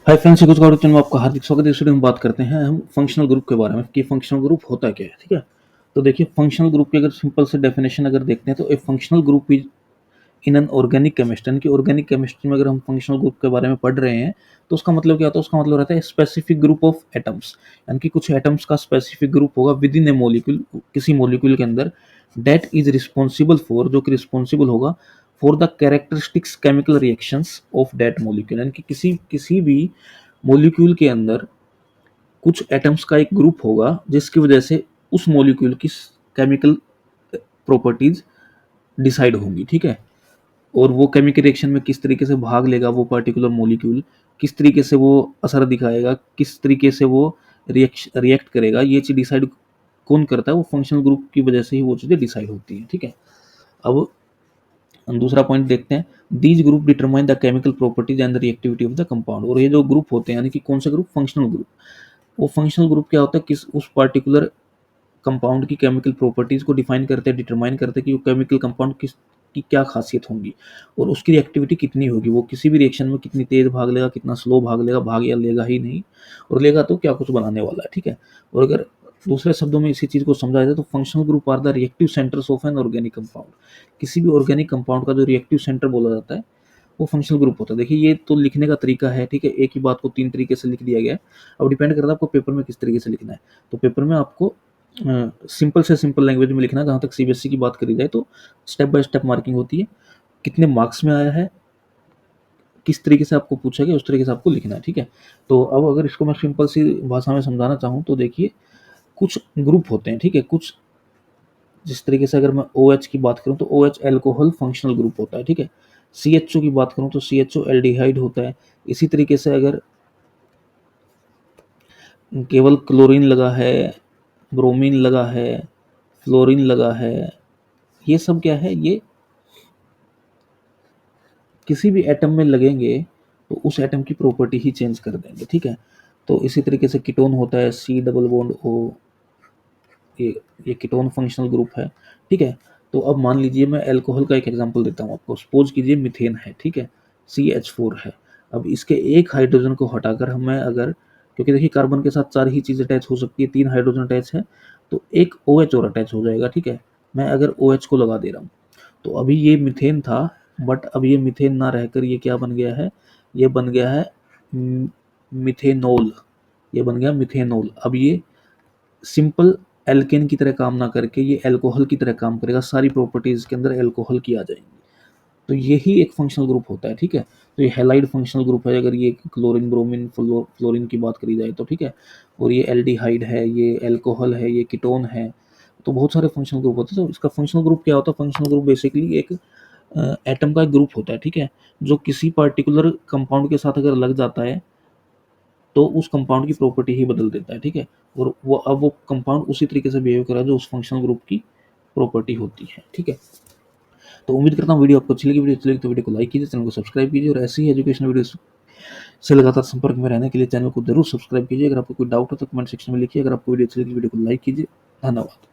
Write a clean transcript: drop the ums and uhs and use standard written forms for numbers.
Hi friends, कुछ में आपका हार्दिक स्वागत है। इस वीडियो में बात करते हैं हम फंक्शनल ग्रुप के बारे में कि फंक्शनल ग्रुप होता क्या है। ठीक है, तो देखिए फंक्शनल ग्रुप की अगर सिंपल से डेफिनेशन अगर देखते हैं तो a functional group is in an organic chemistry, यानी कि ऑर्गेनिक केमिस्ट्री में अगर हम फंक्शनल ग्रुप के बारे में पढ़ रहे हैं तो उसका मतलब क्या होता है। उसका मतलब रहता है स्पेसिफिक ग्रुप ऑफ एटम्स, यानी कि कुछ एटम्स का स्पेसिफिक ग्रुप होगा विद इन ए मोलिक्यूल, किसी मोलिक्यूल के अंदर, दैट इज रिस्पॉन्सिबल फॉर, जो कि रिस्पॉन्सिबल होगा for the characteristics chemical reactions of that molecule, यानी कि किसी भी मोलिक्यूल के अंदर कुछ एटम्स का एक ग्रुप होगा जिसकी वजह से उस मोलिक्यूल की केमिकल प्रॉपर्टीज डिसाइड होंगी। ठीक है, और वो केमिकल रिएक्शन में किस तरीके से भाग लेगा वो पर्टिकुलर मॉलिक्यूल, किस तरीके से वो असर दिखाएगा, किस तरीके से वो रिएक्ट करेगा, ये चीज़ डिसाइड कौन करता है? वो फंक्शनल ग्रुप की वजह से ही वो चीज़ें डिसाइड होती हैं। ठीक है, अब हम दूसरा पॉइंट देखते हैं। These group determine the chemical properties and the reactivity of the compound. और ये जो ग्रुप होते हैं, यानी कि कौन सा ग्रुप? Functional group. वो फंक्शनल ग्रुप क्या होता है? किस उस पर्टिकुलर कंपाउंड की केमिकल प्रॉपर्टीज को डिफाइन करते हैं, डिटरमाइन करते हैं कि वो केमिकल कंपाउंड किस की क्या खासियत होंगी और उसकी रिएक्टिविटी कितनी होगी, वो किसी भी रिएक्शन में कितनी तेज भाग लेगा, कितना स्लो भाग लेगा, भाग या लेगा ही नहीं, और लेगा तो क्या कुछ बनाने वाला है। ठीक है, और अगर दूसरे शब्दों में इसी चीज को समझाया जाए तो functional group are the reactive centres of an organic compound. किसी भी ऑर्गेनिक कंपाउंड का जो रिएक्टिव सेंटर बोला जाता है वो फंक्शनल ग्रुप होता है। देखिए ये तो लिखने का तरीका है। ठीक है, एक ही बात को तीन तरीके से लिख दिया गया है। अब डिपेंड करता है आपको पेपर में किस तरीके से लिखना है। तो पेपर में आपको सिंपल से सिंपल लैंग्वेज में लिखना है। जहाँ तक सीबीएसई की बात करी जाए तो स्टेप बाय स्टेप मार्किंग होती है, कितने मार्क्स में आया है, किस तरीके से आपको पूछा गया उस तरीके से आपको लिखना है। ठीक है, तो अब अगर इसको मैं सिंपल सी भाषा में समझाना चाहूँ तो देखिए कुछ ग्रुप होते हैं। ठीक है, कुछ जिस तरीके से अगर मैं OH की बात करूँ तो OH एल्कोहल फंक्शनल ग्रुप होता है। ठीक है, CHO की बात करूँ तो CHO एल्डिहाइड होता है। इसी तरीके से अगर केवल क्लोरीन लगा है, ब्रोमीन लगा है, फ्लोरीन लगा है, ये सब क्या है? ये किसी भी एटम में लगेंगे तो उस एटम की प्रॉपर्टी ही चेंज कर देंगे। ठीक है, तो इसी तरीके से कीटोन होता है, C डबल बॉन्ड O, ये ये कीटोन फंक्शनल ग्रुप है। ठीक है, तो अब मान लीजिए मैं अल्कोहल का एक एग्जांपल देता हूँ आपको। सपोज कीजिए मीथेन है। ठीक है, CH4 है। अब इसके एक हाइड्रोजन को हटाकर हमें अगर, क्योंकि देखिए कार्बन के साथ चार ही चीज़ अटैच हो सकती है, तीन हाइड्रोजन अटैच है तो एक OH और अटैच हो जाएगा। ठीक है, मैं अगर OH को लगा दे रहा हूँ तो अभी ये मीथेन था, बट अब ये मीथेन ना रहकर ये क्या बन गया है? ये बन गया है मिथेनॉल। ये बन गया मिथेनॉल। अब ये सिंपल एल्केन की तरह काम ना करके ये अल्कोहल की तरह काम करेगा, सारी प्रॉपर्टीज के अंदर अल्कोहल की आ जाएंगी। तो यही एक फंक्शनल ग्रुप होता है। ठीक है, तो ये हैलाइड फंक्शनल ग्रुप है अगर ये क्लोरीन ब्रोमीन फ्लोरीन की बात करी जाए तो। ठीक है, और ये एल्डिहाइड है, ये अल्कोहल है, ये कीटोन है। तो बहुत सारे फंक्शनल ग्रुप होते हैं। तो इसका फंक्शनल ग्रुप क्या होता है? फंक्शनल ग्रुप बेसिकली एक एटम का एक ग्रुप होता है। ठीक है, जो किसी पर्टिकुलर कंपाउंड के साथ अगर लग जाता है तो उस कंपाउंड की प्रॉपर्टी ही बदल देता है। ठीक है, और वो अब वो कंपाउंड उसी तरीके से बिहेव करा जो उस फंक्शनल ग्रुप की प्रॉपर्टी होती है। ठीक है, तो उम्मीद करता हूँ वीडियो आपको अच्छी लगी। वीडियो अच्छी लगी तो वीडियो को लाइक कीजिए, चैनल को सब्सक्राइब कीजिए, और ऐसी ही एजुकेशनल वीडियो से लगातार संपर्क में रहने के लिए चैनल को जरूर सब्सक्राइब कीजिए। अगर आपको कोई डाउट हो तो कमेंट सेक्शन में लिखिए। अगर आपको वीडियो अच्छी लगी वीडियो को लाइक कीजिए। धन्यवाद।